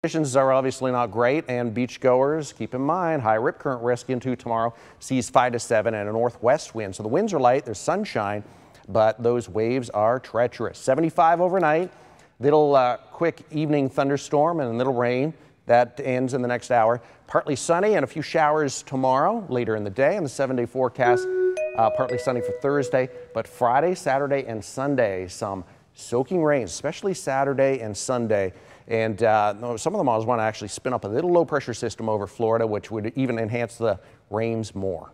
Conditions are obviously not great, and beachgoers, keep in mind, high rip current risk into tomorrow. Seas 5 to 7 and a northwest wind. So the winds are light, there's sunshine, but those waves are treacherous. 75 overnight, little quick evening thunderstorm and a little rain. That ends in the next hour. Partly sunny and a few showers tomorrow later in the day. And the 7-day forecast, partly sunny for Thursday, but Friday, Saturday, and Sunday, some soaking rain, especially Saturday and Sunday. And some of the models want to actually spin up a little low pressure system over Florida, which would even enhance the rains more.